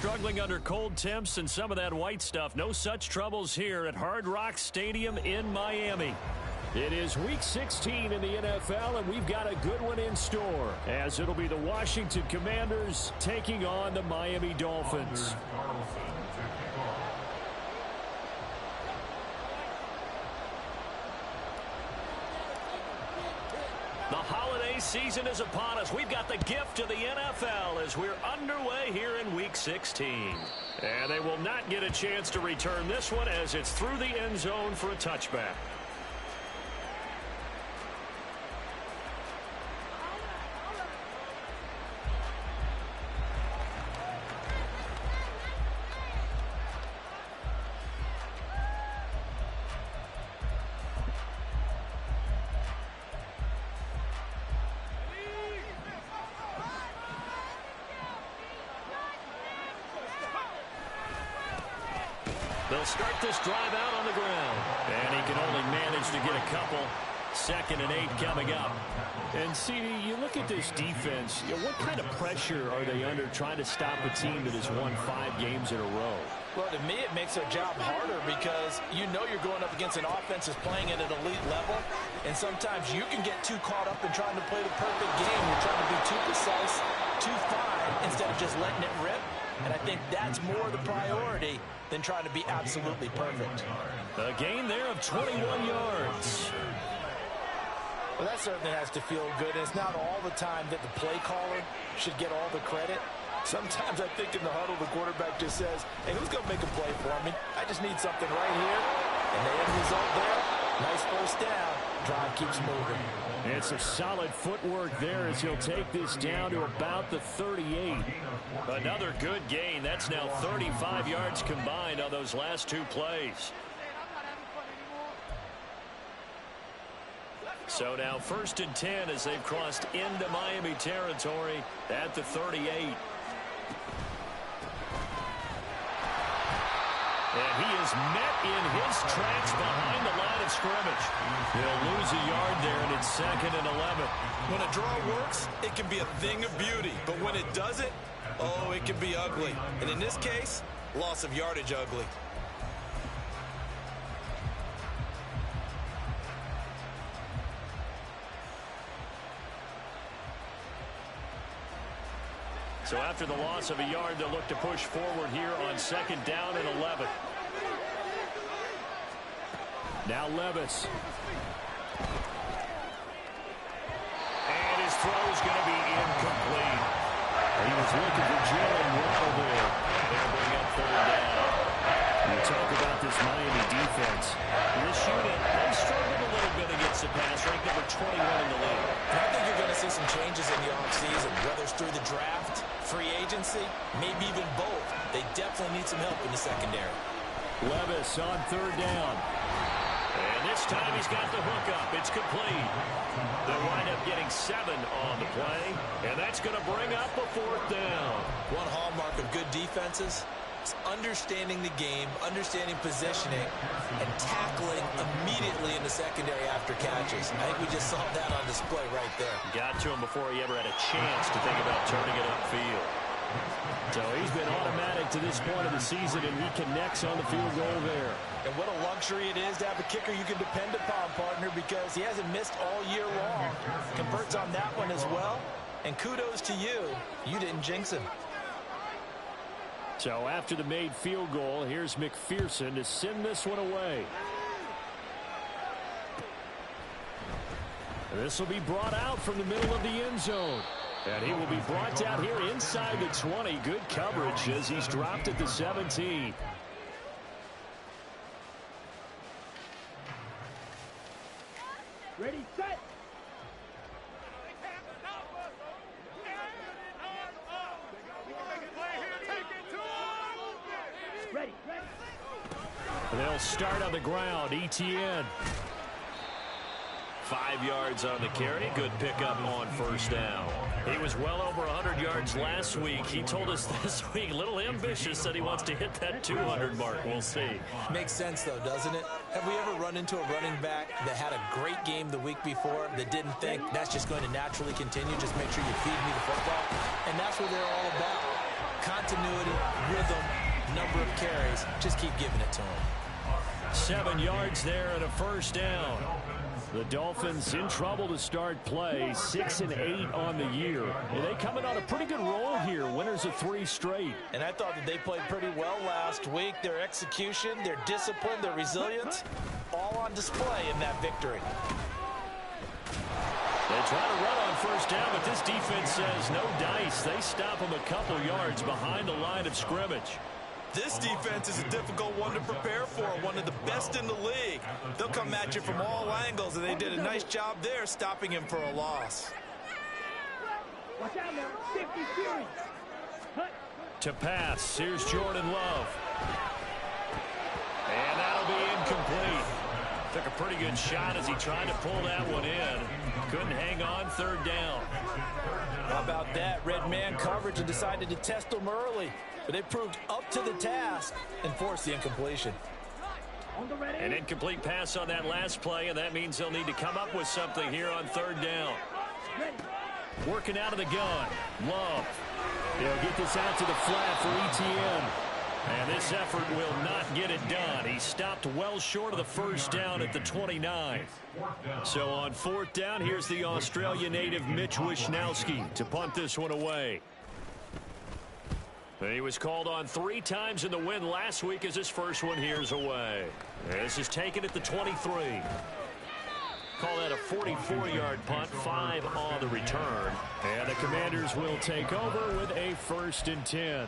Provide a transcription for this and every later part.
struggling under cold temps and some of that white stuff. No such troubles here at Hard Rock Stadium in Miami. It is Week 16 in the NFL, and we've got a good one in store, as it'll be the Washington Commanders taking on the Miami Dolphins. The holiday season is upon us. We've got the gift of the NFL as we're underway here in Week 16. And they will not get a chance to return this one as it's through the end zone for a touchback. They'll start this drive out on the ground. And he can only manage to get a couple. 2nd and 8 coming up. And, CD, you look at this defense, what kind of pressure are they under trying to stop a team that has won 5 games in a row? Well, to me, it makes their job harder because you know you're going up against an offense that's playing at an elite level. And sometimes you can get too caught up in trying to play the perfect game. You're trying to be too precise, too fine, instead of just letting it rip. And I think that's more the priority than trying to be absolutely perfect. A gain there of 21 yards. Well, that certainly has to feel good. And it's not all the time that the play caller should get all the credit. Sometimes I think in the huddle, the quarterback just says, hey, who's going to make a play for me? I just need something right here. And the end result there, nice first down. Drive keeps moving. It's a solid footwork there as he'll take this down to about the 38. Another good gain. That's now 35 yards combined on those last 2 plays. So now 1st and 10 as they've crossed into Miami territory at the 38. And he is met in his tracks behind the line of scrimmage. He'll lose a yard there, and it's 2nd and 11. When a draw works, it can be a thing of beauty. But when it doesn't, oh, it can be ugly. And in this case, loss of yardage ugly. So after the loss of a yard, they'll look to push forward here on 2nd down and 11. Now Levis. And his throw is going to be incomplete. He was looking for Jalen Waddle there. They'll bring up 3rd down. You talk about this Miami defense. This unit, they struggled a little bit against the pass, ranked number 21 in the league. I think you're going to see some changes in the offseason, whether it's through the draft, free agency, maybe even both. They definitely need some help in the secondary. Levis on 3rd down. And this time he's got the hook up. It's complete. They'll wind up getting 7 on the play, and that's going to bring up a 4th down. One hallmark of good defenses is understanding the game, understanding positioning, and tackling immediately in the secondary after catches. I think we just saw that on display right there. Got to him before he ever had a chance to think about turning it upfield. So he's been automatic to this point of the season, and he connects on the field goal there. And what a luxury it is to have a kicker you can depend upon, partner, because he hasn't missed all year long. Converts on that one as well. And kudos to you. You didn't jinx him. So after the made field goal, here's McPherson to send this one away. This will be brought out from the middle of the end zone. And he will be brought down here inside the 20. Good coverage as he's dropped at the 17. Ready, set. Ready. They'll start on the ground. ETN. 5 yards on the carry. Good pickup on 1st down. He was well over 100 yards last week. He told us this week, a little ambitious, that he wants to hit that 200 mark. We'll see. Makes sense, though, doesn't it? Have we ever run into a running back that had a great game the week before that didn't think that's just going to naturally continue? Just make sure you feed me the football. And that's what they're all about. Continuity, rhythm, number of carries. Just keep giving it to him. 7 yards there and a first down. The Dolphins in trouble to start play, 6-8 on the year. And they coming on a pretty good roll here, winners of 3 straight. And I thought that they played pretty well last week. Their execution, their discipline, their resilience, all on display in that victory. They try to run on first down, but this defense says no dice. They stop them a couple yards behind the line of scrimmage. This defense is a difficult one to prepare for, one of the best in the league. They'll come at you from all angles, and they did a nice job there stopping him for a loss. Watch out now. Safety series. To pass, here's Jordan Love. And that'll be incomplete. Took a pretty good shot as he tried to pull that one in. Couldn't hang on, third down. How about that? Red man coverage and decided to test them early. But they proved up to the task and forced the incompletion. An incomplete pass on that last play, and that means they'll need to come up with something here on third down. Working out of the gun. Love. They'll get this out to the flat for ETN. And this effort will not get it done. He stopped well short of the first down at the 29. So on fourth down, here's the Australia native Mitch Wishnowsky to punt this one away. He was called on 3 times in the win last week as his first one here's away. This is taken at the 23. Call that a 44-yard punt, 5 on the return. And the Commanders will take over with a 1st and 10.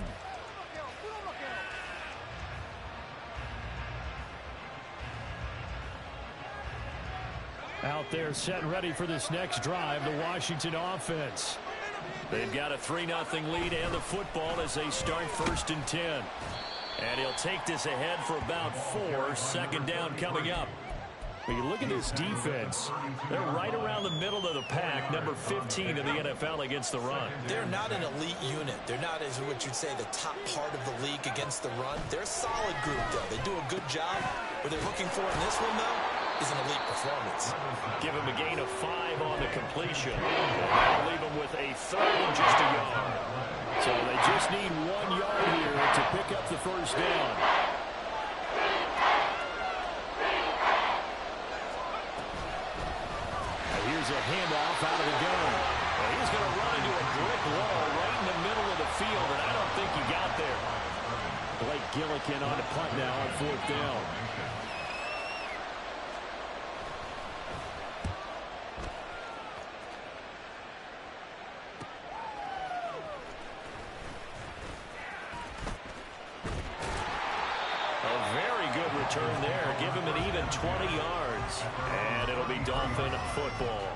Out there set and ready for this next drive, the Washington offense. They've got a 3-0 lead and the football as they start 1st and 10. And he'll take this ahead for about 4. Second down coming up. When you look at this defense, they're right around the middle of the pack, number 15 in the NFL against the run. They're not an elite unit. They're not, as what you'd say, the top part of the league against the run. They're a solid group, though. They do a good job. What they're looking for in this one, though, is an elite performance. Give him a gain of 5 on the completion. That'll leave him with a 3rd and just a yard. So they just need 1 yard here to pick up the first down. Here's a handoff out of the gun. And he's going to run into a brick wall right in the middle of the field, and I don't think he got there. Blake Gillikin on the punt now on 4th down. A very good return there. Give him an even 20 yards. And it'll be Dolphin football.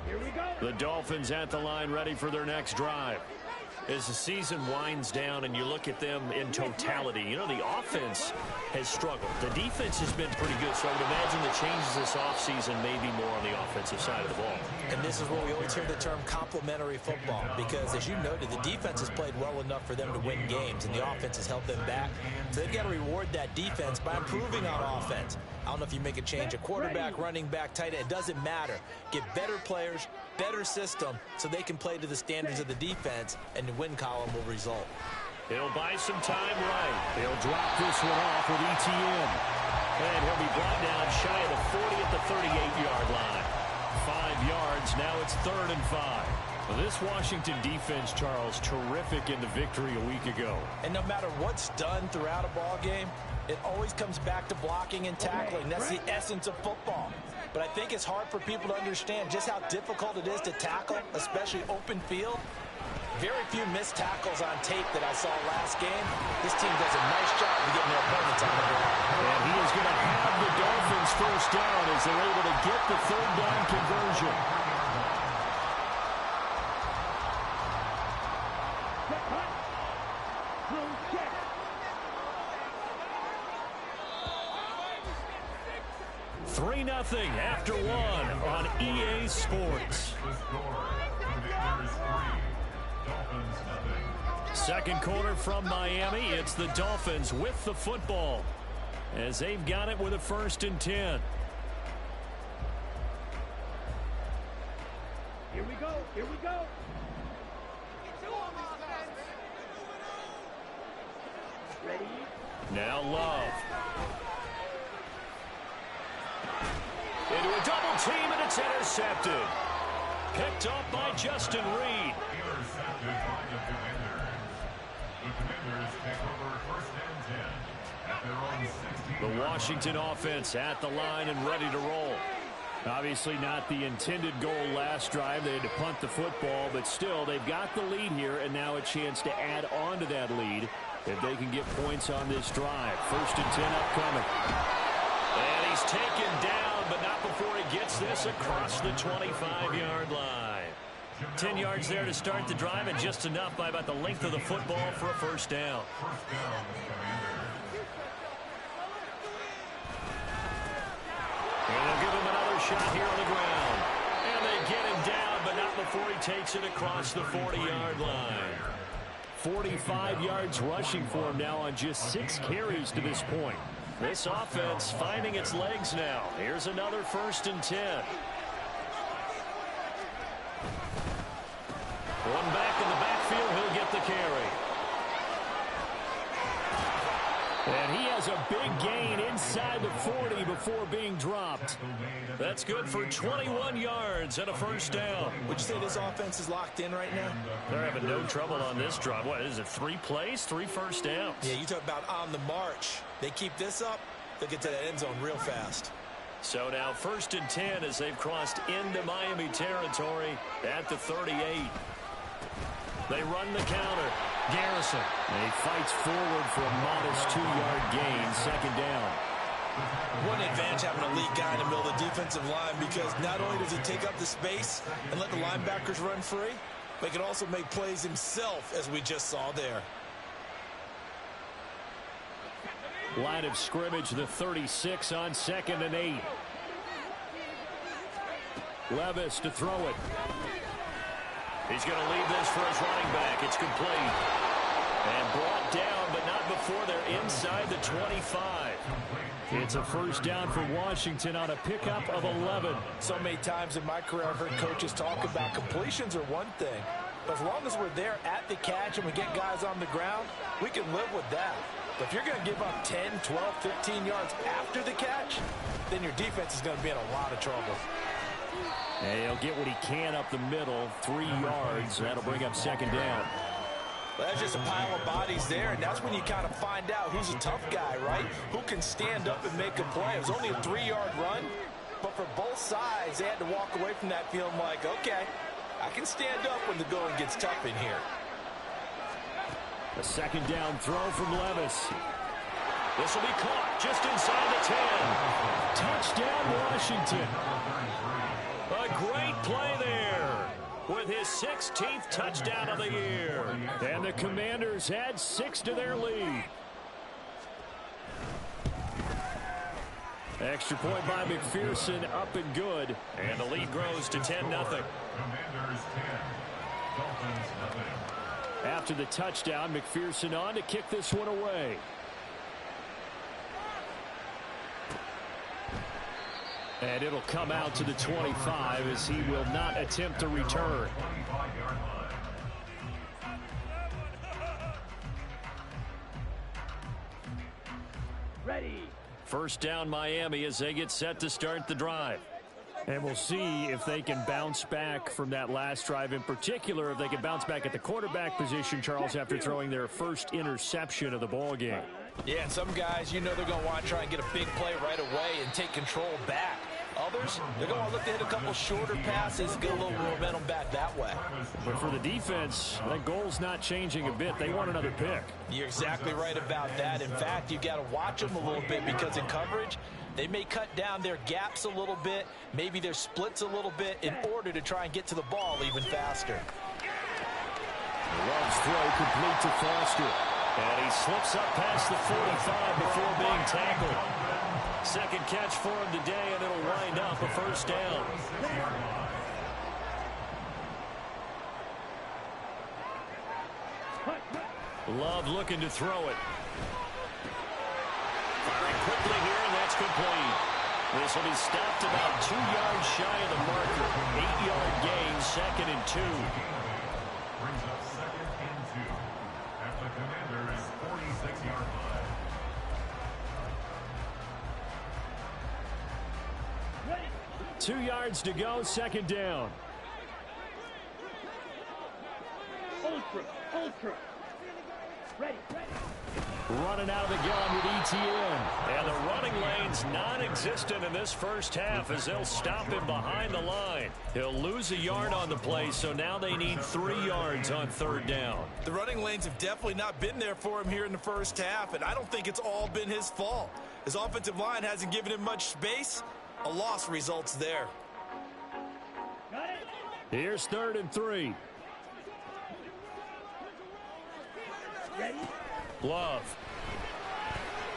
Here we go. The Dolphins at the line ready for their next drive. As the season winds down and you look at them in totality, you know, the offense has struggled. The defense has been pretty good, so I would imagine the changes this offseason may be more on the offensive side of the ball. And this is where we always hear the term complementary football, because as you noted, the defense has played well enough for them to win games, and the offense has held them back. So they've got to reward that defense by improving on offense. I don't know if you make a change, a quarterback, running back, tight end, it doesn't matter. Get better players, better system, so they can play to the standards of the defense, and the win column will result. He'll buy some time right. He'll drop this one off with ETN. And he'll be brought down shy of the 40 at the 38-yard line. 5 yards, now it's 3rd and 5. Well, this Washington defense, Charles, terrific in the victory a week ago. And no matter what's done throughout a ball game, it always comes back to blocking and tackling. That's the essence of football. But I think it's hard for people to understand just how difficult it is to tackle, especially open field. Very few missed tackles on tape that I saw last game. This team does a nice job of getting their opponents on the ground. And he is going to have the Dolphins first down as they're able to get the 3rd down conversion. Three 0 after 1 on EA Sports. Second quarter from Miami. It's the Dolphins with the football. as they've got it with a 1st and 10. Here we go. Here we go. Ready? Now Love. Into a double team, and it's intercepted. Picked up by Justin Reed. Intercepted by the Commanders. The Commanders take over 1st and 10 at their own 16. The Washington offense at the line and ready to roll. Obviously not the intended goal last drive. They had to punt the football, but still they've got the lead here, and now a chance to add on to that lead if they can get points on this drive. 1st and 10 upcoming. And he's taken down, but not before he gets this across the 25-yard line. 10 yards there to start the drive, and just enough by about the length of the football for a 1st down. First down, Commanders. And they'll give him another shot here on the ground. And they get him down, but not before he takes it across the 40-yard line. 45 yards rushing for him now on just 6 carries to this point. This offense finding its legs now. Here's another 1st and 10. One back in the backfield, he'll get the carry. And he has a big gain inside the 40 before being dropped. That's good for 21 yards and a 1st down. Would you say this offense is locked in right now? They're having no trouble on this drive. What is it, 3 plays, 3 first downs? Yeah, you talk about on the march. They keep this up, they'll get to that end zone real fast. So now 1st and 10 as they've crossed into Miami territory at the 38. They run the counter. Garrison. And he fights forward for a modest 2-yard gain. 2nd down. What an advantage having a lead guy in the middle of the defensive line, because not only does he take up the space and let the linebackers run free, but he can also make plays himself, as we just saw there. Line of scrimmage, the 36 on 2nd and 8. Levis to throw it. He's going to leave this for his running back. It's complete. And brought down, but not before they're inside the 25. It's a 1st down for Washington on a pickup of 11. So many times in my career I've heard coaches talk about completions are one thing, but as long as we're there at the catch and we get guys on the ground, we can live with that. But if you're going to give up 10, 12, 15 yards after the catch, then your defense is going to be in a lot of trouble. And he'll get what he can up the middle, 3 yards. That'll bring up 2nd down. Well, that's just a pile of bodies there, and that's when you kind of find out who's a tough guy, right? Who can stand up and make a play. It was only a 3-yard run, but for both sides, they had to walk away from that feeling like, okay, I can stand up when the going gets tough in here. A 2nd down throw from Levis. This will be caught just inside the 10. Touchdown, Washington. A great play there with his 16th touchdown of the year. And the Commanders add 6 to their lead. Extra point by McPherson, up and good. And the lead grows to 10-0. Commanders 10, Dolphins nothing. After the touchdown, McPherson on to kick this one away. And it'll come out to the 25 as he will not attempt to return. Ready. 1st down Miami as they get set to start the drive. And we'll see if they can bounce back from that last drive, in particular if they can bounce back at the quarterback position, Charles, after throwing their first interception of the ball game. Yeah, and some guys, you know they're going to want to try and get a big play right away and take control back. Others, they're going to look to hit a couple shorter passes, get a little momentum back that way. But for the defense, that goal's not changing a bit. They want another pick. You're exactly right about that. In fact, you've got to watch them a little bit, because in coverage, they may cut down their gaps a little bit, maybe their splits a little bit, in order to try and get to the ball even faster. Love's throw complete to Foster. And he slips up past the 45 before being tackled. 2nd catch for him today, and it'll wind up a 1st down. Love looking to throw it. firing quickly here, and that's complete. This will be stopped about 2 yards shy of the marker. 8-yard gain, 2nd and 2. Brings up 2nd and 2 at the Commanders' 46-yard line. Ready. 2 yards to go, 2nd down. Ultra. Ready. Running out of the gun with ETN. And the running lane's non-existent in this first half as they'll stop him behind the line. He'll lose a yard on the play, so now they need 3 yards on 3rd down. The running lanes have definitely not been there for him here in the first half, and I don't think it's all been his fault. His offensive line hasn't given him much space. A loss results there. Got it. Here's 3rd and 3. Ready. Love.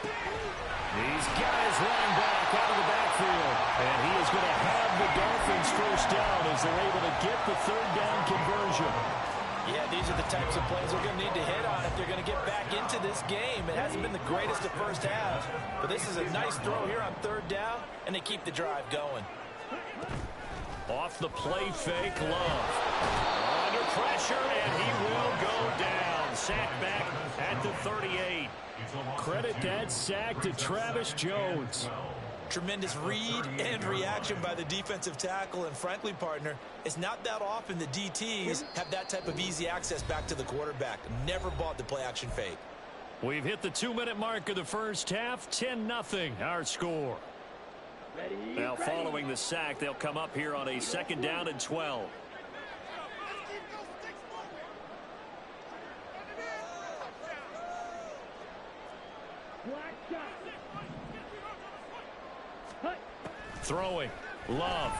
He's got his running back out of the backfield. And he is going to have the Dolphins first down as they're able to get the 3rd down conversion. Yeah, these are the types of plays they're going to need to hit on if they're going to get back into this game. It hasn't been the greatest of first halves, but this is a nice throw here on 3rd down, and they keep the drive going. Off the play fake, Love. Under pressure, and he will go down. Sacked back at the 38. Credit that sack to Travis Jones. Tremendous read and reaction by the defensive tackle, and frankly, partner, it's not that often the DTs have that type of easy access back to the quarterback. Never bought the play-action fake. We've hit the 2-minute mark of the first half. 10-0 our score. Ready. Now following the sack, they'll come up here on a 2nd down and 12. Black shot. Hut. Throwing. Love.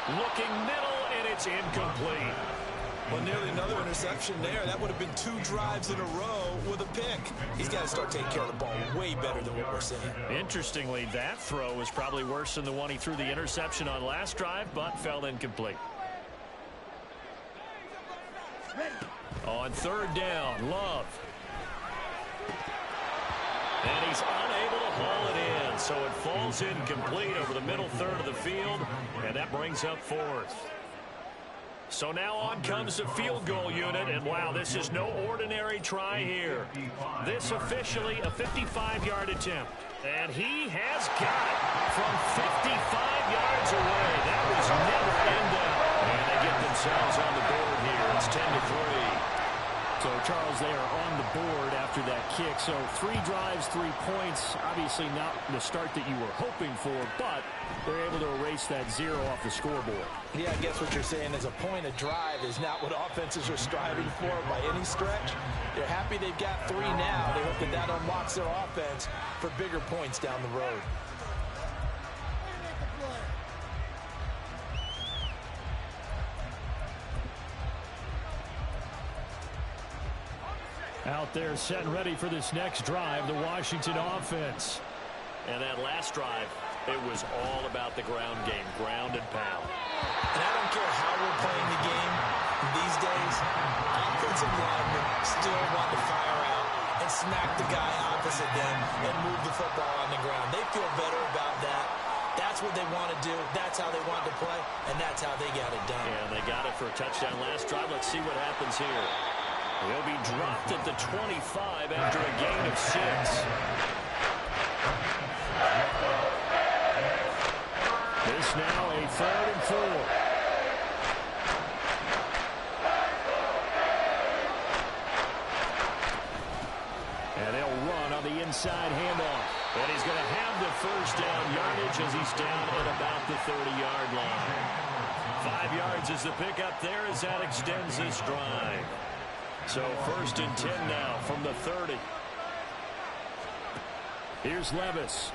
Looking middle, and it's incomplete. Well, nearly another interception there. That would have been 2 drives in a row with a pick. He's got to start taking care of the ball way better than what we're seeing. Interestingly, that throw was probably worse than the one he threw the interception on last drive, but fell incomplete. Ready. On 3rd down, Love. And he's unable to haul it in, so it falls incomplete over the middle 3rd of the field, and that brings up 4th. So now on comes the field goal unit, and wow, this is no ordinary try here. This officially a 55-yard attempt, and he has got it from 55 yards away. That was never in doubt. And they get themselves on the board here. It's 10-3. So, Charles, they are on the board after that kick. So 3 drives, 3 points. Obviously not the start that you were hoping for, but they're able to erase that 0 off the scoreboard. Yeah, I guess what you're saying is a point of drive is not what offenses are striving for by any stretch. They're happy they've got 3 now. They hope that that unlocks their offense for bigger points down the road. Out there set and ready for this next drive, the Washington offense. And that last drive, it was all about the ground game, ground and pound. And I don't care how we're playing the game these days, offensive linemen still want to fire out and smack the guy opposite them and move the football on the ground. They feel better about that. That's what they want to do. That's how they want to play, and that's how they got it done. And they got it for a touchdown last drive. Let's see what happens here. He'll be dropped at the 25 after a gain of 6. This now a 3rd and 4. And they'll run on the inside handoff. And he's going to have the first down yardage as he's down at about the 30-yard line. 5 yards is the pickup there as that extends this drive. So 1st and 10 now from the 30. Here's Levis.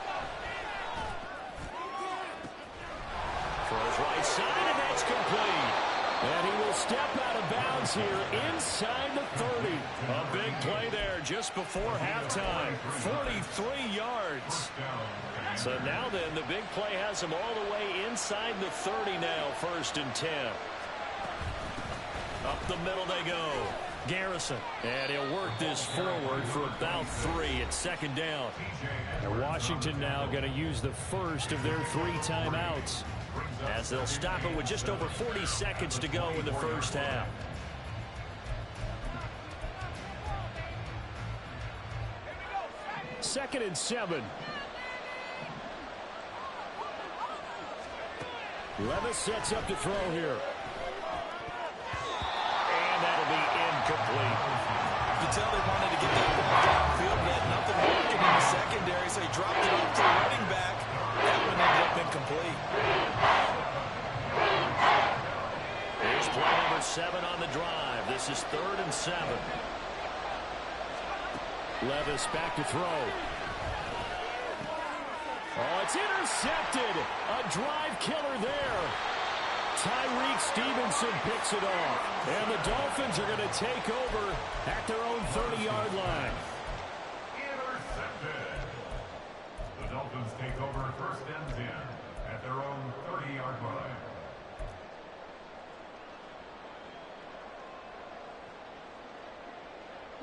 Throws right side, and that's complete. And he will step out of bounds here inside the 30. A big play there just before halftime. 43 yards. So now then, the big play has him all the way inside the 30 now, 1st and 10. Up the middle they go. Garrison. And he'll work this forward for about 3 at second down. And Washington now going to use the first of their 3 timeouts, as they'll stop it with just over 40 seconds to go in the first half. Second and 7. Levis sets up to throw here. And that'll be incomplete. You can tell they wanted to get that ball downfield, but had nothing working in the secondary, so he dropped it off to the running back. That one ended up incomplete. Here's play number 7 on the drive. This is 3rd and 7. Levis back to throw. Oh, it's intercepted. A drive killer there. Tyreek Stevenson picks it off. And the Dolphins are going to take over at their own 30-yard line. Intercepted. The Dolphins take over 1st and 10 at their own 30-yard line.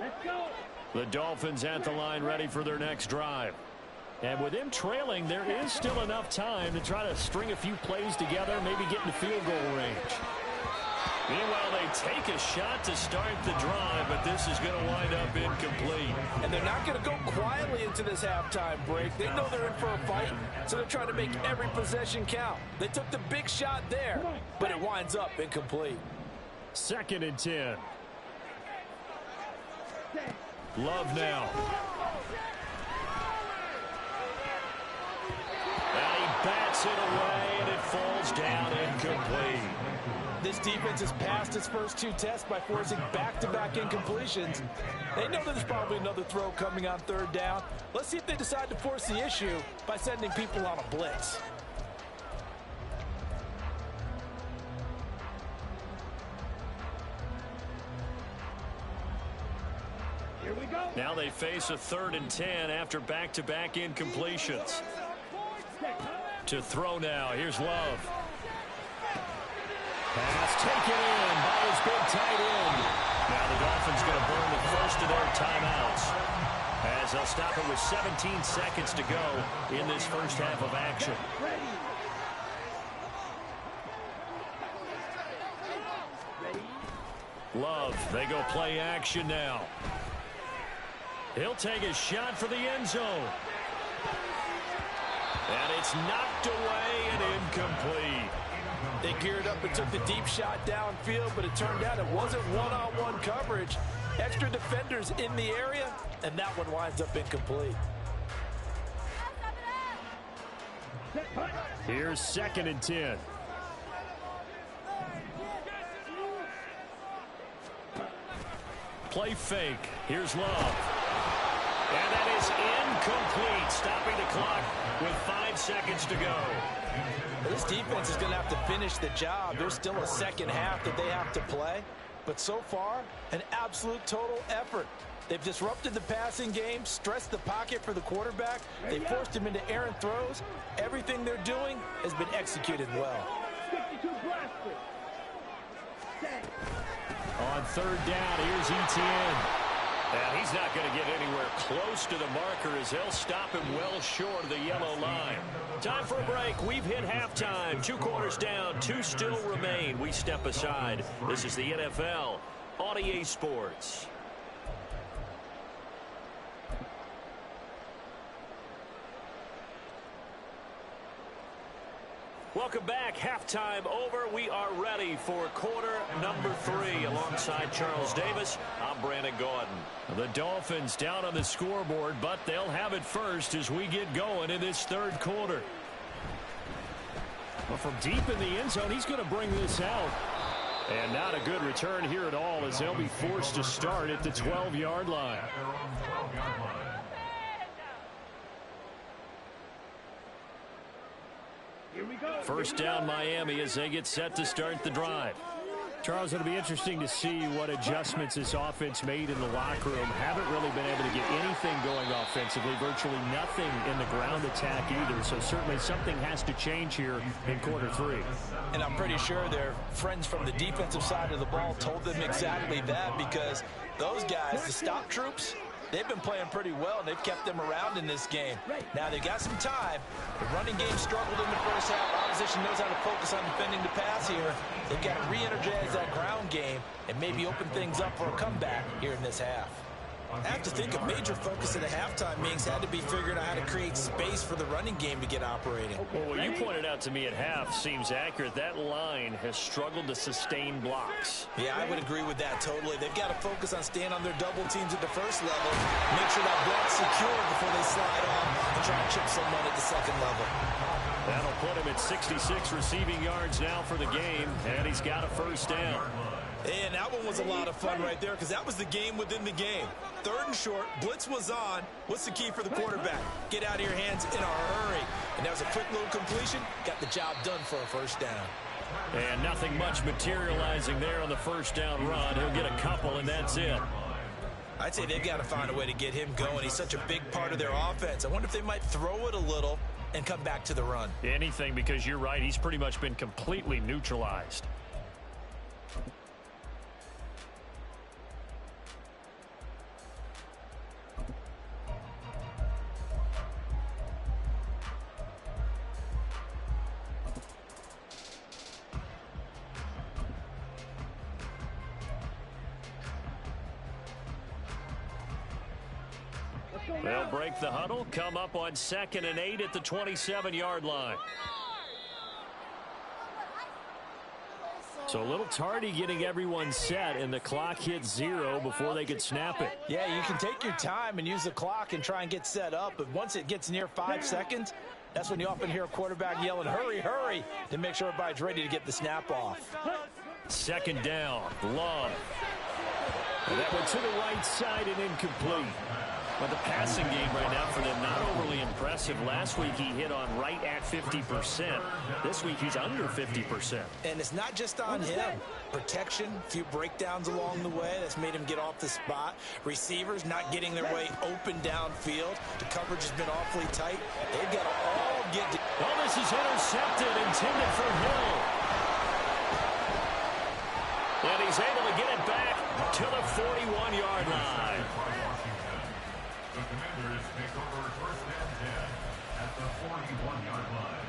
Let's go. The Dolphins at the line, ready for their next drive. And with them trailing, there is still enough time to try to string a few plays together, maybe get in field goal range. Meanwhile, they take a shot to start the drive, but this is going to wind up incomplete. And they're not going to go quietly into this halftime break. They know they're in for a fight, so they're trying to make every possession count. They took the big shot there, but it winds up incomplete. 2nd and 10. Love now. And he bats it away, and it falls down incomplete. This defense has passed its first 2 tests by forcing back-to-back incompletions. They know there's probably another throw coming on 3rd down. Let's see if they decide to force the issue by sending people on a blitz. Here we go. Now they face a 3rd and 10 after back-to-back incompletions. To throw now. Here's Love. Pass taken in by his big tight end. Now the Dolphins going to burn the first of their timeouts, as they'll stop it with 17 seconds to go in this first half of action. Love, they go play action now. He'll take a shot for the end zone. And it's knocked away and incomplete. They geared up and took the deep shot downfield, but it turned out it wasn't one-on-one coverage. Extra defenders in the area, and that one winds up incomplete. Here's 2nd and 10. Play fake. Here's Love. And that is incomplete, stopping the clock with 5 seconds to go. This defense is going to have to finish the job. There's still a second half that they have to play. But so far, an absolute total effort. They've disrupted the passing game, stressed the pocket for the quarterback. They forced him into errant throws. Everything they're doing has been executed well. 62 blaster. On 3rd down, here's Etienne. And he's not going to get anywhere close to the marker, as they'll stop him well short of the yellow line. Time for a break. We've hit halftime. 2 quarters down, 2 still remain. We step aside. This is the NFL on EA Sports. Welcome back. Halftime over. We are ready for quarter number 3. Alongside Charles Davis, I'm Brandon Gordon. The Dolphins down on the scoreboard, but they'll have it first as we get going in this 3rd quarter. Well, from deep in the end zone, he's going to bring this out. And not a good return here at all, as they'll be forced to start at the 12-yard line. At their own 12-yard line. Here we go. First down Miami as they get set to start the drive. Charles, it'll be interesting to see what adjustments this offense made in the locker room. Haven't really been able to get anything going offensively, virtually nothing in the ground attack either. So certainly something has to change here in quarter three. And I'm pretty sure their friends from the defensive side of the ball told them exactly that, because those guys, the stop troops, they've been playing pretty well, and they've kept them around in this game. Now, they've got some time. The running game struggled in the first half. Opposition knows how to focus on defending the pass here. They've got to re-energize that ground game and maybe open things up for a comeback here in this half. I have to think a major focus at the halftime meetings had to be figuring out how to create space for the running game to get operating. Well, what you pointed out to me at half seems accurate. That line has struggled to sustain blocks. Yeah, I would agree with that totally. They've got to focus on staying on their double teams at the first level, make sure that block's secure before they slide off and try and chip someone at the second level. That'll put him at 66 receiving yards now for the game, and he's got a first down. And that one was a lot of fun right there, because that was the game within the game. Third and short, blitz was on. What's the key for the quarterback? Get out of your hands in a hurry. And that was a quick little completion. Got the job done for a first down. And nothing much materializing there on the first down run. He'll get a couple, and that's it. I'd say they've got to find a way to get him going. He's such a big part of their offense. I wonder if they might throw it a little and come back to the run. Anything, because you're right. He's pretty much been completely neutralized. They'll break the huddle, come up on 2nd and 8 at the 27-yard line. So a little tardy getting everyone set, and the clock hits 0 before they could snap it. Yeah, you can take your time and use the clock and try and get set up, but once it gets near 5 seconds, that's when you often hear a quarterback yelling, hurry, hurry, to make sure everybody's ready to get the snap off. 2nd down, Love. And that went to the right side and incomplete. But the passing game right now for them, not overly impressive. Last week he hit on right at 50%. This week he's under 50%. And it's not just on him. Protection, a few breakdowns along the way. That's made him get off the spot. Receivers not getting their way open downfield. The coverage has been awfully tight. They've got to all get... Oh, this is intercepted, intended for Hill. And he's able to get it back to the 41-yard line. The Commanders take over first and 10 at the 41-yard line.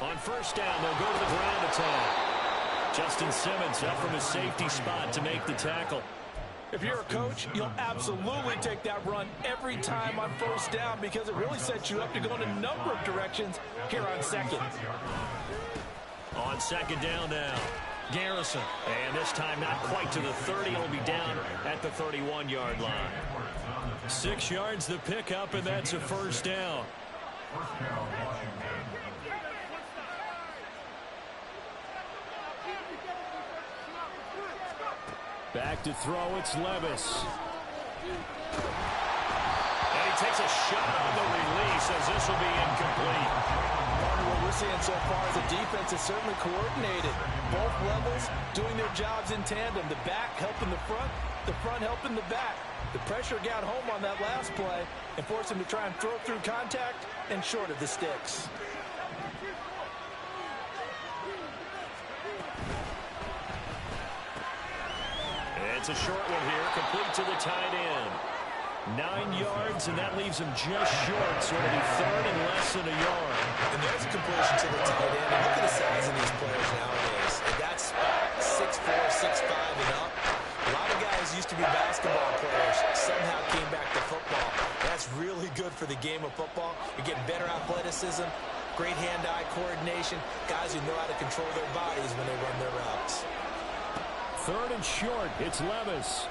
On first down, they'll go to the ground attack. Justin Simmons up from his safety spot to make the tackle. If you're a coach, you'll absolutely take that run every time on first down, because it really sets you up to go in a number of directions here on second. On 2nd down now, Garrison. And this time not quite to the 30. He'll be down at the 31-yard line. 6 yards the pickup, and that's a first down. First down, Washington. Back to throw, it's Levis. And he takes a shot on the release as this will be incomplete. What we're seeing so far is the defense is certainly coordinated. Both levels doing their jobs in tandem. The back helping the front helping the back. The pressure got home on that last play and forced him to try and throw through contact and short of the sticks. It's a short one here, complete to the tight end. 9 yards, and that leaves him just short, so it'll be 3rd and less than a yard. And there's a completion to the tight end. And look at the size of these players nowadays. And that's 6'4", 6'5", and up. A lot of guys used to be basketball players, somehow came back to football. That's really good for the game of football. You're getting better athleticism, great hand-eye coordination, guys who know how to control their bodies when they run their routes. 3rd and short, it's Levis.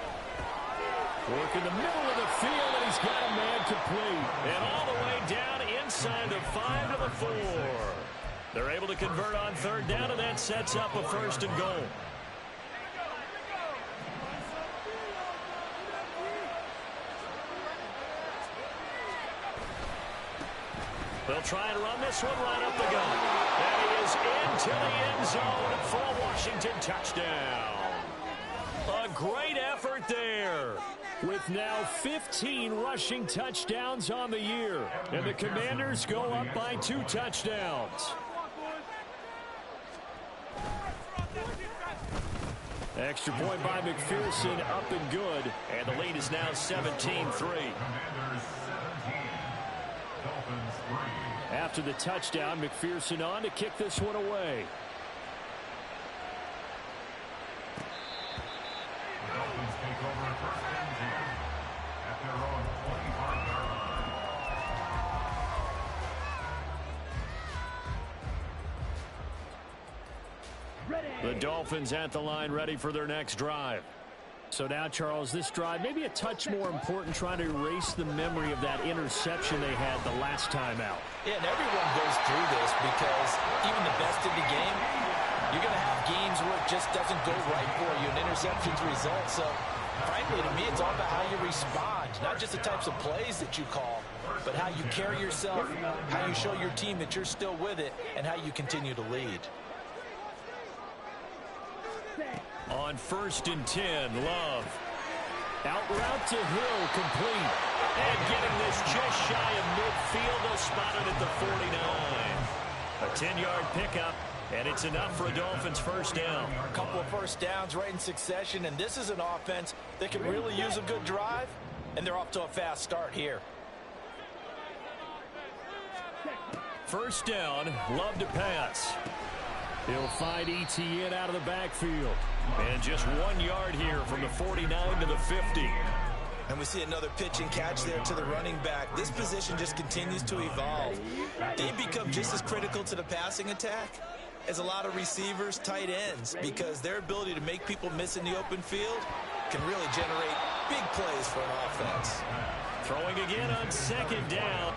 Work in the middle of the field, and he's got a man complete. And all the way down inside the 5 to the 4. They're able to convert on 3rd down, and that sets up a 1st and goal. They'll try and run this one right up the gut. That is into the end zone for a Washington touchdown. A great effort there. With now 15 rushing touchdowns on the year. And the Commanders go up by 2 touchdowns. Extra point by McPherson, up and good. And the lead is now 17-3. After the touchdown, McPherson on to kick this one away. The Dolphins take over first and 10 at their own 25-yard line. The Dolphins at the line, ready for their next drive. So now, Charles, this drive maybe a touch more important, trying to erase the memory of that interception they had the last time out. Yeah, and everyone goes through this because even the best in the game, you're going to have games where it just doesn't go right for you, and interceptions result. So, frankly, to me, it's all about how you respond, not just the types of plays that you call, but how you carry yourself, how you show your team that you're still with it, and how you continue to lead. On 1st and 10, Love. Out route to Hill, complete. And getting this just shy of midfield, they'll spot it at the 49. A 10-yard pickup, and it's enough for a Dolphins first down. A couple of first downs right in succession, and this is an offense that can really use a good drive, and they're off to a fast start here. First down, Love to pass. He'll find Etienne out of the backfield. And just 1 yard here from the 49 to the 50. And we see another pitch and catch there to the running back. This position just continues to evolve. They become just as critical to the passing attack as a lot of receivers, tight ends, because their ability to make people miss in the open field can really generate big plays for an offense. Throwing again on 2nd down.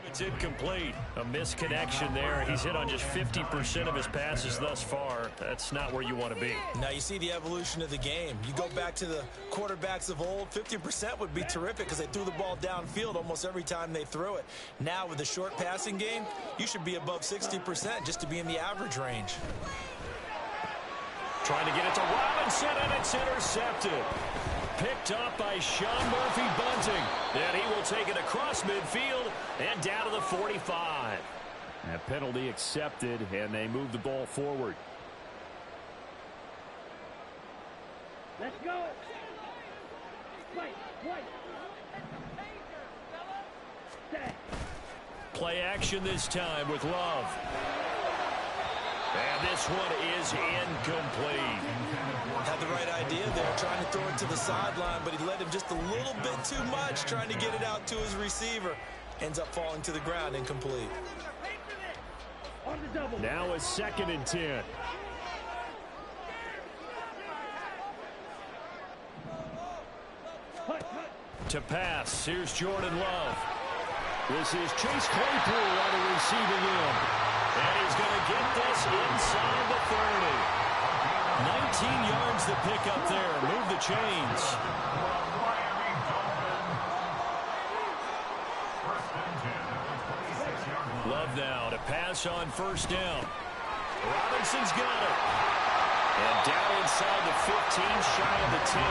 It's incomplete. A misconnection there. He's hit on just 50% of his passes thus far. That's not where you want to be. Now you see the evolution of the game. You go back to the quarterbacks of old, 50% would be terrific because they threw the ball downfield almost every time they threw it. Now with the short passing game, you should be above 60% just to be in the average range. Trying to get it to Robinson, and it's intercepted. Picked up by Sean Murphy-Bunting. And he will take it across midfield and down to the 45. A penalty accepted, and they move the ball forward. Let's go. Wait. Play action this time with Love. And this one is incomplete. Had the right idea there, trying to throw it to the sideline, but he led him just a little bit too much, trying to get it out to his receiver. Ends up falling to the ground, incomplete. Now a 2nd and 10. To pass, here's Jordan Love. This is Chase Claypool on the receiving end. And he's going to get this inside the 30. 19 yards to pick up there. Move the chains. Love now to pass on 1st down. Robinson's got it. And down inside the 15, shy of the 10.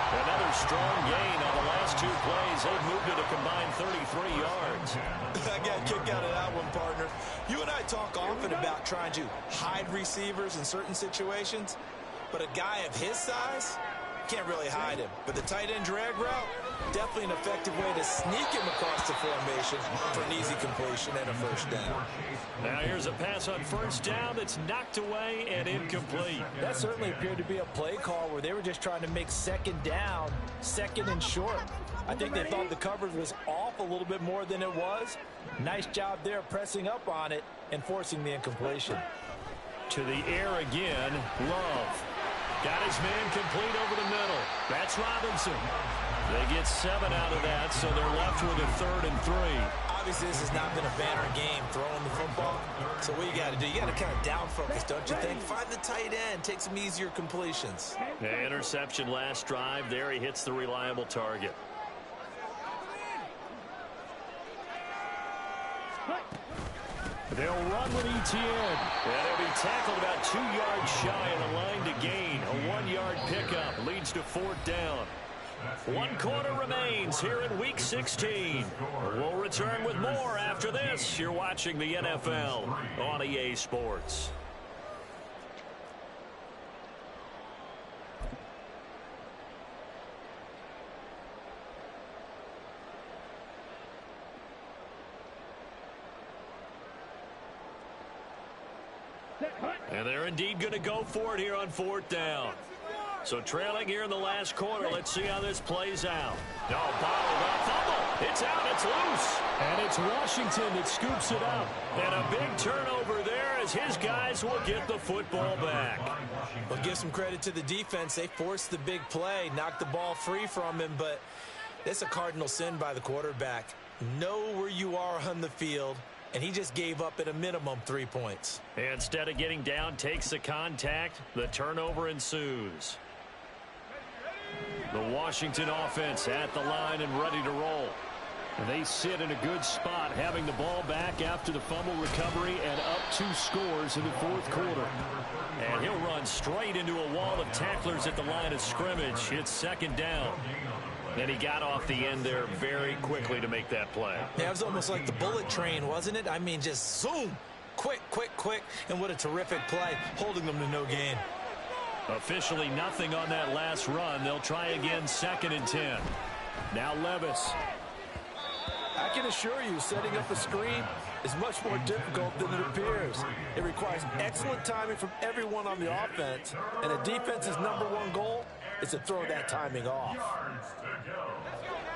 Another strong gain on the last 2 plays. They've moved it a combined 33 yards. I got a kick out of that one, partner. You and I talk often about trying to hide receivers in certain situations, but a guy of his size can't really hide him. But the tight end drag route, definitely an effective way to sneak him across the formation for an easy completion and a 1st down. Now here's a pass on 1st down that's knocked away and incomplete. That certainly appeared to be a play call where they were just trying to make 2nd down, 2nd and short. I think they thought the coverage was off a little bit more than it was. Nice job there pressing up on it and forcing the incompletion. To the air again, Love. Got his man complete over the middle. That's Robinson. They get 7 out of that, so they're left with a 3rd and 3. Obviously, this has not been a banner game throwing the football. So what you got to do, you got to kind of down focus, don't you think? Find the tight end, take some easier completions. Yeah, interception last drive. There he hits the reliable target. They'll run with Etienne. And he'll be tackled about 2 yards shy of the line to gain. A 1-yard pickup leads to 4th down. 1 quarter remains here in Week 16. We'll return with more after this. You're watching the NFL on EA Sports. And they're indeed going to go for it here on 4th down. So trailing here in the last quarter. Let's see how this plays out. No, bottled up, fumble. It's out, it's loose. And it's Washington that scoops it up. And a big turnover there as his guys will get the football back. Well, give some credit to the defense. They forced the big play, knocked the ball free from him, but it's a cardinal sin by the quarterback. Know where you are on the field. And he just gave up at a minimum 3 points. Instead of getting down, takes the contact. The turnover ensues. The Washington offense at the line and ready to roll. And they sit in a good spot, having the ball back after the fumble recovery and up 2 scores in the 4th quarter. And he'll run straight into a wall of tacklers at the line of scrimmage. It's 2nd down. And he got off the end there very quickly to make that play. Yeah, it was almost like the bullet train, wasn't it? I mean, just zoom. Quick, quick, quick. And what a terrific play, holding them to no gain. Officially nothing on that last run. They'll try again, 2nd and 10. Now Levis. I can assure you, setting up a screen is much more difficult than it appears. It requires excellent timing from everyone on the offense, and a defense's #1 goal is to throw that timing off.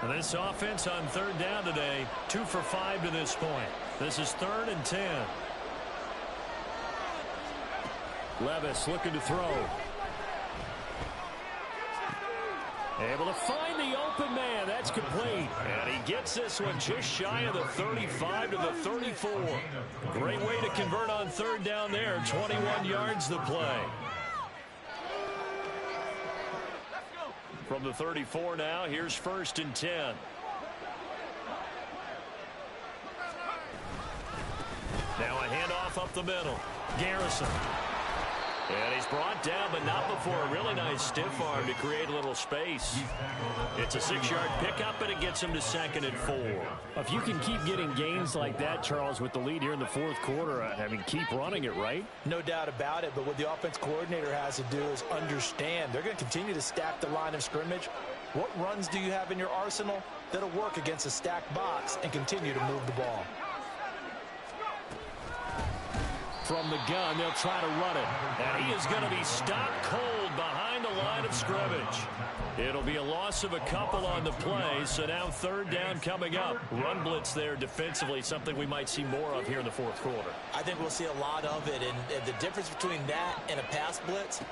And this offense on 3rd down today, 2 for 5 to this point. This is 3rd and 10. Levis looking to throw. Able to find the open man. That's complete. And he gets this one just shy of the 35 to the 34. Great way to convert on 3rd down there. 21 yards the play. From the 34 now, here's 1st and 10. Now a handoff up the middle. Garrison. And he's brought down, but not before a really nice stiff arm to create a little space. It's a 6-yard pickup, and it gets him to 2nd and 4. If you can keep getting gains like that, Charles, with the lead here in the 4th quarter, I mean, keep running it, right? No doubt about it, but what the offense coordinator has to do is understand. They're going to continue to stack the line of scrimmage. What runs do you have in your arsenal that'll work against a stacked box and continue to move the ball? From the gun, they'll try to run it. And he is going to be stopped cold behind the line of scrimmage. It'll be a loss of a couple on the play, so now 3rd down coming up. Run blitz there defensively, something we might see more of here in the 4th quarter. I think we'll see a lot of it, and the difference between that and a pass blitz,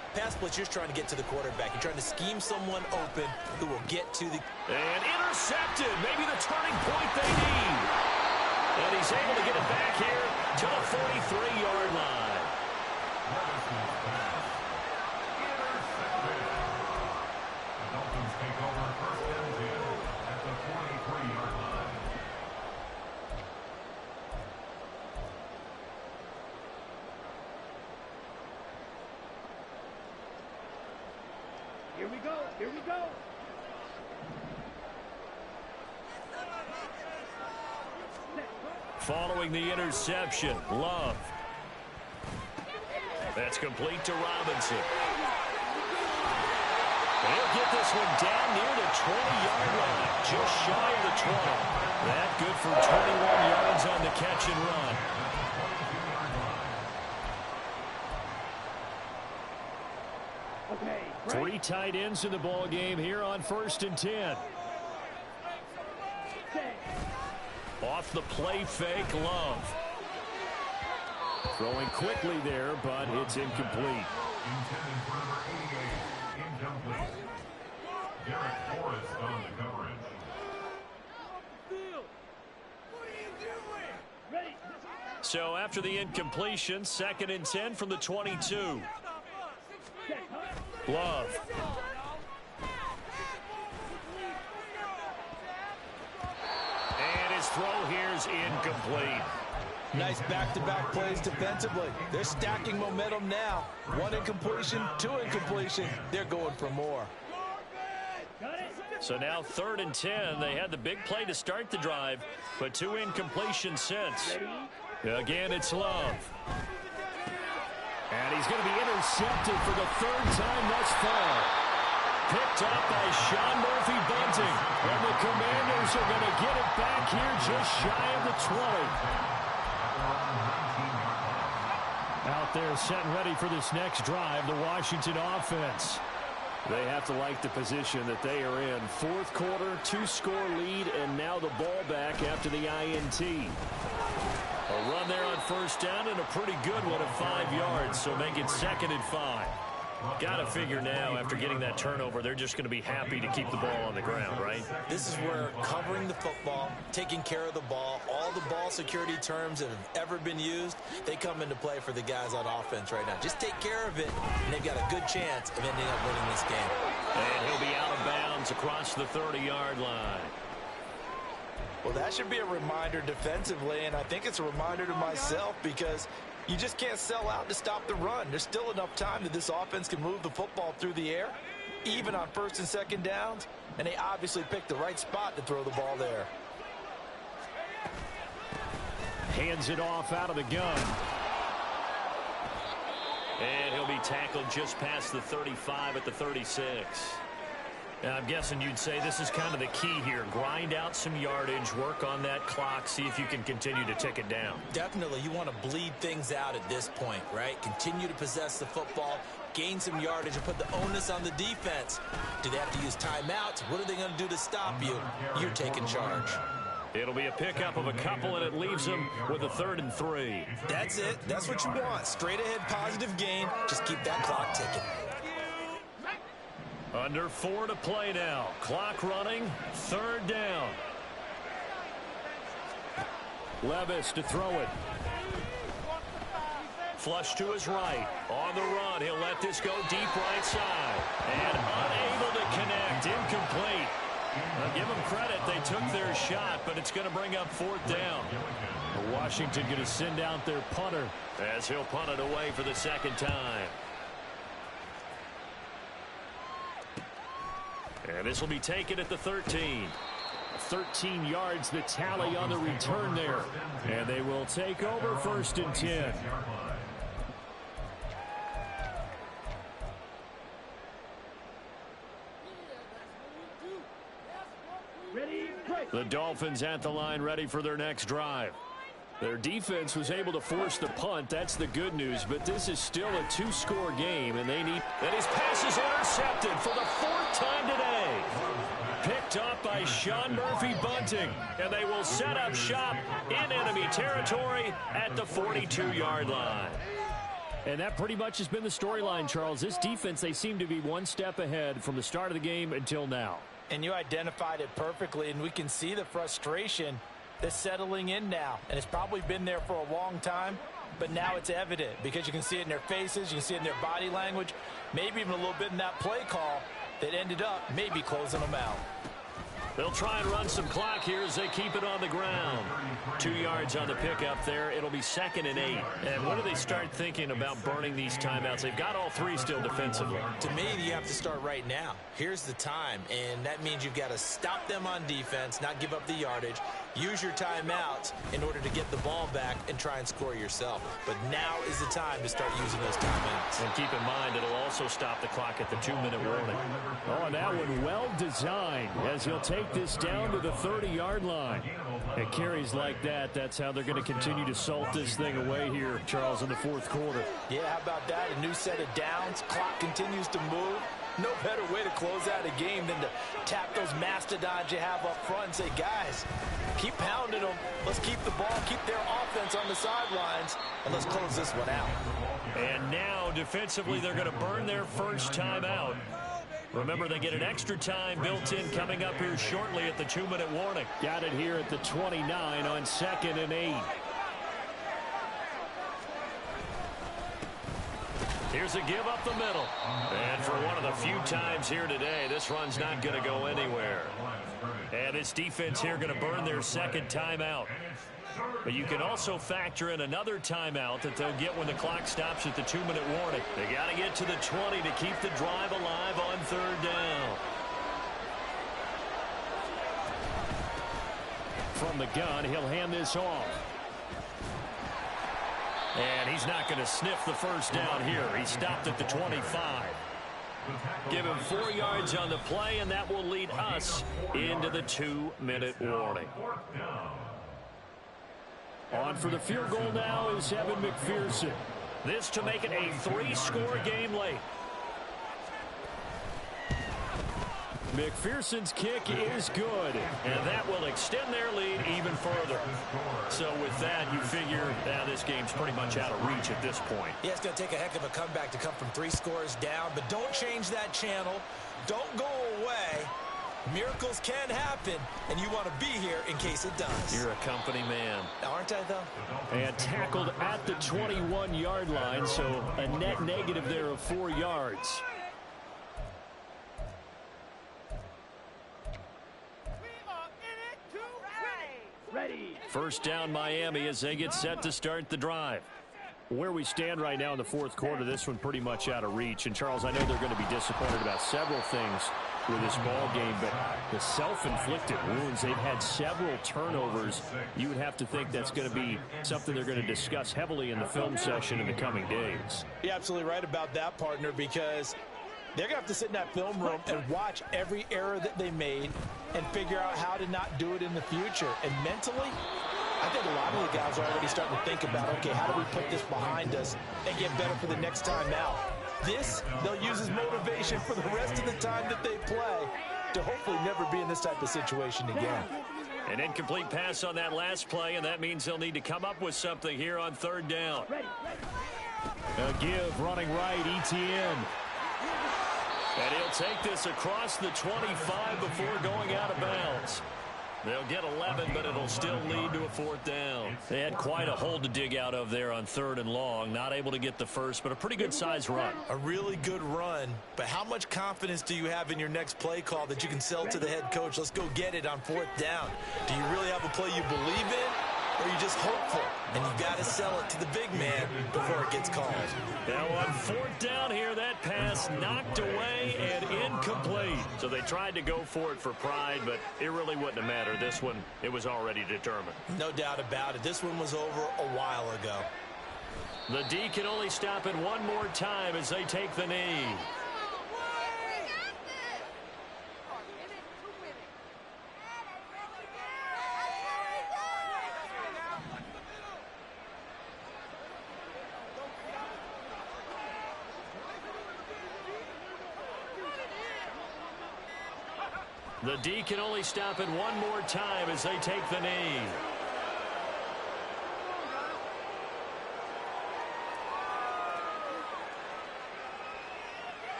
you're trying to get to the quarterback. You're trying to scheme someone open who will get to the... And intercepted, maybe the turning point they need. And he's able to get it back here to the 43-yard line. The Dolphins take over 1st and 10 at the 43-yard line. Here we go. Here we go. Following the interception, Love. That's complete to Robinson. He'll get this one down near the 20-yard line, just shy of the 20. That good for 21 yards on the catch and run. Okay. 3 tight ends in the ball game here on 1st and 10. Off the play fake, Love. Throwing quickly there, but it's incomplete. Intended for number 88. Incomplete. Derek Forrest on the coverage. So after the incompletion, 2nd and 10 from the 22. Love. And his throw here is incomplete. Nice back-to-back plays defensively. They're stacking momentum now. 1 incompletion, 2 incompletion. They're going for more. So now 3rd and 10. They had the big play to start the drive, but 2 incompletions since. Again, it's Love. And he's going to be intercepted for the 3rd time thus far. Picked up by Sean Murphy-Bunting. And the Commanders are going to get it back here just shy of the 20. Out there setting ready for this next drive, the Washington offense. They have to like the position that they are in. 4th quarter, 2-score lead, and now the ball back after the INT. A run there on 1st down and a pretty good one at 5 yards, so make it 2nd and 5. Got to figure now, after getting that turnover, they're just going to be happy to keep the ball on the ground, right? This is where covering the football, taking care of the ball, all the ball security terms that have ever been used, they come into play for the guys on offense right now. Just take care of it, and they've got a good chance of ending up winning this game. And he'll be out of bounds across the 30-yard line. Well, that should be a reminder defensively, and I think it's a reminder to myself because you just can't sell out to stop the run. There's still enough time that this offense can move the football through the air, even on 1st and 2nd downs, and they obviously picked the right spot to throw the ball there. Hands it off out of the gun. And he'll be tackled just past the 35 at the 36. And I'm guessing you'd say this is kind of the key here. Grind out some yardage, work on that clock, see if you can continue to tick it down. Definitely, you want to bleed things out at this point, right? Continue to possess the football, gain some yardage, and put the onus on the defense. Do they have to use timeouts? What are they going to do to stop you? You're taking charge. It'll be a pickup of a couple, and it leaves them with a 3rd and 3. That's it. That's what you want. Straight ahead positive gain. Just keep that clock ticking. Under 4 to play now. Clock running. 3rd down. Levis to throw it. Flush to his right. On the run. He'll let this go deep right side. And unable to connect. Incomplete. Now give them credit. They took their shot, but it's going to bring up 4th down. Washington going to send out their punter as he'll punt it away for the 2nd time. And this will be taken at the 13. 13 yards the tally on the return there. And they will take over 1st and 10. The Dolphins at the line ready for their next drive. Their defense was able to force the punt. That's the good news. But this is still a 2-score game, and they need... And his pass is intercepted for the 4th time today. Picked up by Sean Murphy-Bunting. And they will set up shop in enemy territory at the 42-yard line. And that pretty much has been the storyline, Charles. This defense, they seem to be one step ahead from the start of the game until now. And you identified it perfectly, and we can see the frustration that's settling in now. And it's probably been there for a long time, but now it's evident because you can see it in their faces, you can see it in their body language, maybe even a little bit in that play call that ended up maybe closing them out. They'll try and run some clock here as they keep it on the ground. 2 yards on the pickup there. It'll be 2nd and 8. And when do they start thinking about burning these timeouts? They've got all 3 still defensively. To me, you have to start right now. Here's the time, and that means you've got to stop them on defense, not give up the yardage, use your timeouts in order to get the ball back and try and score yourself. But now is the time to start using those timeouts. And keep in mind, it'll also stop the clock at the 2-minute warning. Oh, and that one well designed as he'll take this down to the 30-yard line. It carries like that. That's how they're going to continue to salt this thing away here, Charles, in the 4th quarter. Yeah, how about that? A new set of downs. Clock continues to move. No better way to close out a game than to tap those mastodons you have up front and say, guys, keep pounding them. Let's keep the ball, keep their offense on the sidelines, and let's close this one out. And now, defensively, they're going to burn their first timeout. Remember, they get an extra time built in coming up here shortly at the 2-minute warning. Got it here at the 29 on 2nd and 8. Here's a give up the middle. And for one of the few times here today, this run's not going to go anywhere. And this defense here going to burn their second timeout. But you can also factor in another timeout that they'll get when the clock stops at the 2-minute warning. They got to get to the 20 to keep the drive alive on 3rd down. From the gun, he'll hand this off. And he's not going to sniff the first down here. He stopped at the 25. Give him 4 yards on the play, and that will lead us into the 2-minute warning. On for the field goal now is Evan McPherson. This to make it a 3-score game late. McPherson's kick is good, and that will extend their lead even further. So with that, you figure this game's pretty much out of reach at this point. Yeah, it's going to take a heck of a comeback to come from 3 scores down, but don't change that channel. Don't go away. Miracles can happen, and you want to be here in case it does. You're a company man. Aren't I, though? And tackled at the 21-yard line, so a net negative there of 4 yards. Ready. First down Miami as they get set to start the drive. Where we stand right now in the 4th quarter, this one pretty much out of reach. And, Charles, I know they're going to be disappointed about several things with this ball game, but the self-inflicted wounds, they've had several turnovers. You would have to think that's going to be something they're going to discuss heavily in the film session in the coming days. You're absolutely right about that, partner, because they're going to have to sit in that film room and watch every error that they made and figure out how to not do it in the future. And mentally, I think a lot of the guys are already starting to think about, okay, how do we put this behind us and get better for the next time out? This, they'll use as motivation for the rest of the time that they play to hopefully never be in this type of situation again. An incomplete pass on that last play, and that means they'll need to come up with something here on 3rd down. A give running right, Etienne. And he'll take this across the 25 before going out of bounds. They'll get 11, but it'll still lead to a 4th down. They had quite a hole to dig out of there on 3rd and long. Not able to get the first, but a pretty good size run. A really good run, but how much confidence do you have in your next play call that you can sell to the head coach? Let's go get it on 4th down. Do you really have a play you believe in, or are you just hopeful? And you've got to sell it to the big man before it gets called. Now on 4th down here, that pass knocked away and incomplete. So they tried to go for it for pride, but it really wouldn't have mattered. This one, it was already determined. No doubt about it. This one was over a while ago. The D can only stop it one more time as they take the knee. The D can only stop it one more time as they take the knee.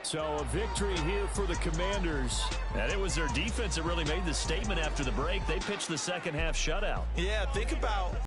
So a victory here for the Commanders. And it was their defense that really made the statement after the break. They pitched the second half shutout. Yeah, think about